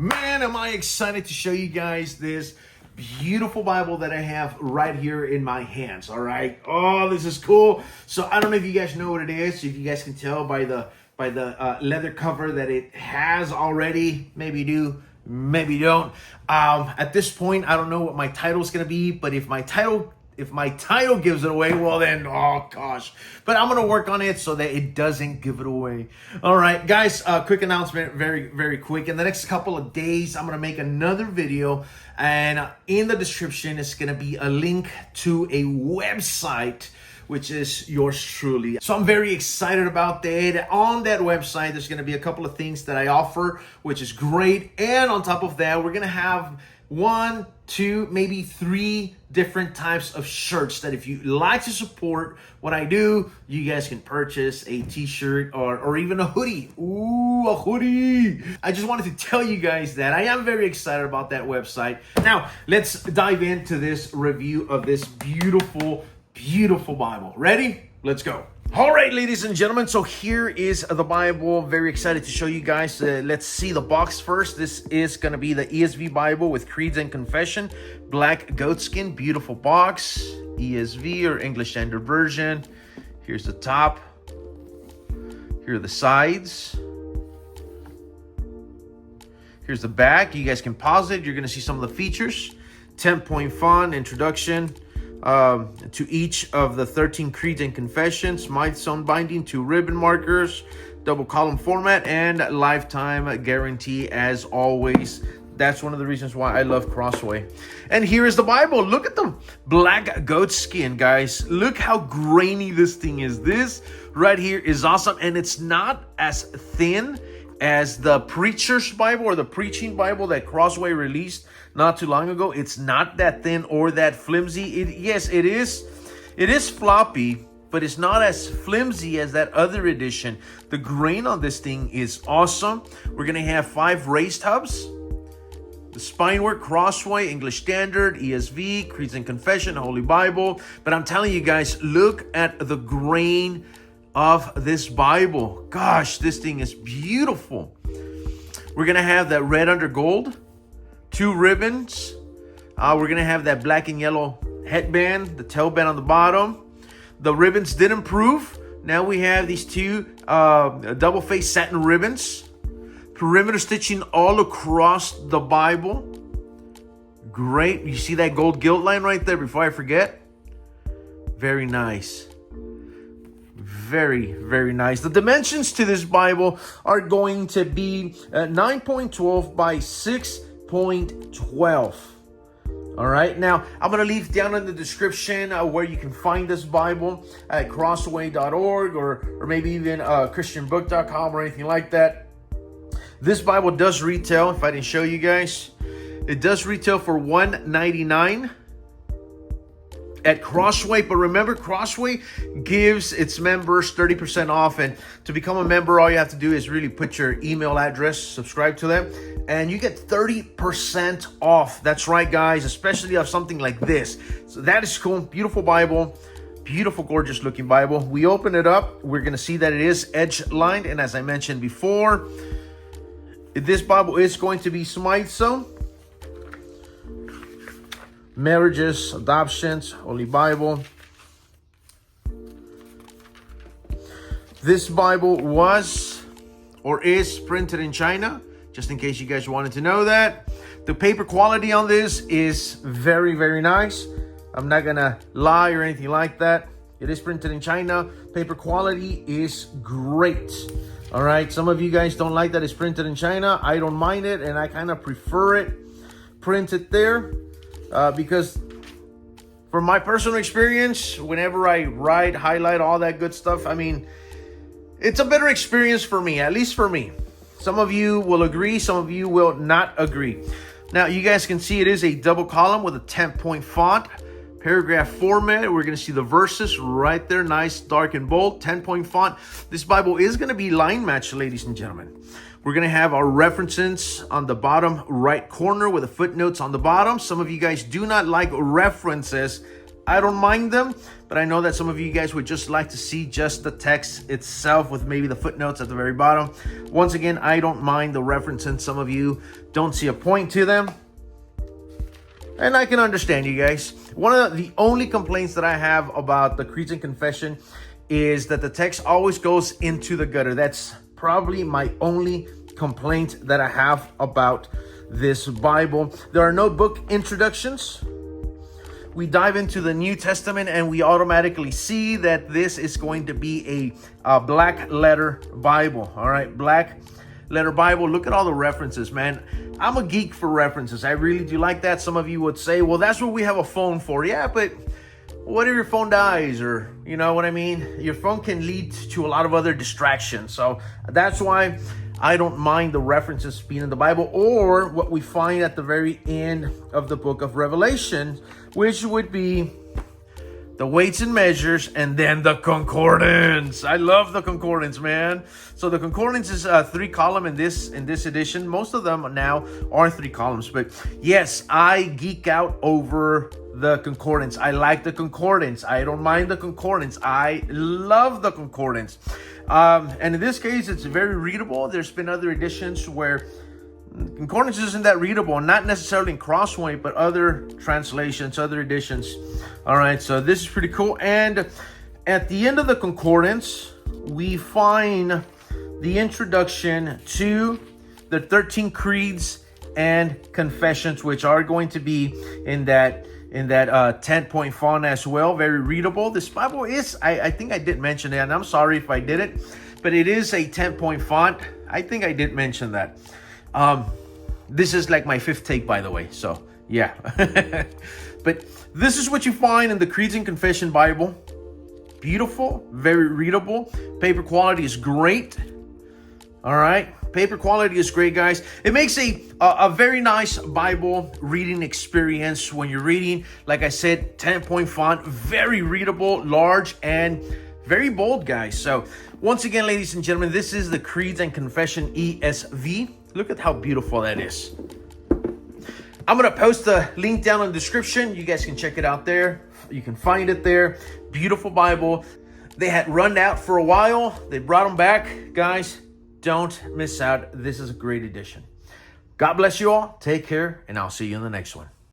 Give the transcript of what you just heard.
Man, am I excited to show you guys this beautiful Bible that I have right here in my hands. All right. Oh, this is cool. So I don't know if you guys know what it is. If you guys can tell by the leather cover that it has already. Maybe you do, maybe you don't. At this point, I don't know what my title is going to be, but if my title gives it away, well then, oh gosh. But I'm going to work on it so that it doesn't give it away. All right, guys, quick announcement, very, very quick. In the next couple of days, I'm going to make another video. And in the description, it's going to be a link to a website, which is yours truly. So I'm very excited about that. On that website, there's going to be a couple of things that I offer, which is great. And on top of that, we're going to have 1, 2, maybe 3 different types of shirts that if you like to support what I do, you guys can purchase a t-shirt or even a hoodie. Ooh, a hoodie. I just wanted to tell you guys that I am very excited about that website. Now, let's dive into this review of this beautiful, beautiful Bible. Ready? Let's go. All right, ladies and gentlemen, so here is the Bible. Very excited to show you guys. Let's see the box first. This is going to be the ESV Bible with Creeds and Confession. Black goatskin, beautiful box. ESV or English Standard Version. Here's the top. Here are the sides. Here's the back. You guys can pause it. You're going to see some of the features. 10-point font, introduction. To each of the 13 creeds and confessions, milestone binding, 2 ribbon markers, double column format, and lifetime guarantee as always. That's one of the reasons why I love Crossway. And here is the Bible. Look at the black goat skin, guys. Look how grainy this thing is. This right here is awesome, and it's not as thin as the Preacher's Bible or the Preaching Bible that Crossway released not too long ago. It's not that thin or that flimsy. Yes, it is. It is floppy, but it's not as flimsy as that other edition. The grain on this thing is awesome. We're going to have 5 raised hubs. The spine work, Crossway, English Standard, ESV, Creeds and Confession, Holy Bible. But I'm telling you guys, look at the grain of this Bible. Gosh, this thing is beautiful. We're going to have that red under gold. 2 ribbons. We're going to have that black and yellow headband, the tailband on the bottom. The ribbons did improve. Now we have these 2 double-face satin ribbons. Perimeter stitching all across the Bible. Great. You see that gold gilt line right there before I forget? Very nice. Very, very nice. The dimensions to this Bible are going to be 9.12 by 6.12. All right. Now, I'm going to leave down in the description where you can find this Bible at crossway.org or maybe even christianbook.com or anything like that. This Bible does retail, if I didn't show you guys, it does retail for $199 at Crossway. But remember, Crossway gives its members 30% off. And to become a member, all you have to do is really put your email address, subscribe to them, and you get 30% off. That's right, guys, especially of something like this. So that is cool. Beautiful Bible. Beautiful, gorgeous looking Bible. We open it up. We're going to see that it is edge lined. And as I mentioned before, this Bible is going to be Smite Zone. Marriages, adoptions, Holy Bible. This Bible was or is printed in China, just in case you guys wanted to know that. The paper quality on this is very, very nice. I'm not gonna lie or anything like that. It is printed in China. Paper quality is great. All right, some of you guys don't like that it's printed in China. I don't mind it, and I kind of prefer it printed there. Because from my personal experience, whenever I write, highlight, all that good stuff, I mean, it's a better experience for me, at least for me. Some of you will agree, some of you will not agree. Now, you guys can see it is a double column with a 10-point font, paragraph format. We're going to see the verses right there, nice, dark and bold, 10-point font. This Bible is going to be line matched, ladies and gentlemen. We're going to have our references on the bottom right corner with the footnotes on the bottom. Some of you guys do not like references. I don't mind them, but I know that some of you guys would just like to see just the text itself with maybe the footnotes at the very bottom. Once again, I don't mind the referencing. Some of you don't see a point to them. And I can understand you guys. One of the only complaints that I have about the Creeds and Confession is that the text always goes into the gutter. That's probably my only complaint that I have about this Bible. There are no book introductions. We dive into the New Testament and we automatically see that this is going to be a black letter Bible. All right, black letter Bible. Look at all the references, man. I'm a geek for references. I really do like that. Some of you would say, well, that's what we have a phone for. Yeah, but what if your phone dies, or you know what I mean? Your phone can lead to a lot of other distractions. So that's why I don't mind the references being in the Bible, or what we find at the very end of the book of Revelation, which would be the weights and measures, and then the concordance. I love the concordance, man. So the concordance is 3-column in this edition. Most of them now are 3 columns, but yes, I geek out over the concordance. I like the concordance. I don't mind the concordance. I love the concordance. And in this case, it's very readable. There's been other editions where concordance isn't that readable, not necessarily in Crossway, but other translations, other editions. All right, so this is pretty cool. And at the end of the concordance, we find the introduction to the 13 creeds and confessions, which are going to be in that 10-point font as well. Very readable. This Bible is, I think I did mention it, and I'm sorry if I didn't, but it is a 10-point font. I think I did mention that. This is like my 5th take, by the way. So yeah, but this is what you find in the Creeds and Confession Bible. Beautiful, very readable. Paper quality is great. All right, paper quality is great, guys. It makes a very nice Bible reading experience when you're reading. Like I said, 10-point font, very readable, large, and very bold, guys. So once again, ladies and gentlemen, this is the Creeds and Confession ESV. Look at how beautiful that is. I'm going to post the link down in the description. You guys can check it out there. You can find it there. Beautiful Bible. They had run out for a while. They brought them back. Guys, don't miss out. This is a great edition. God bless you all. Take care, and I'll see you in the next one.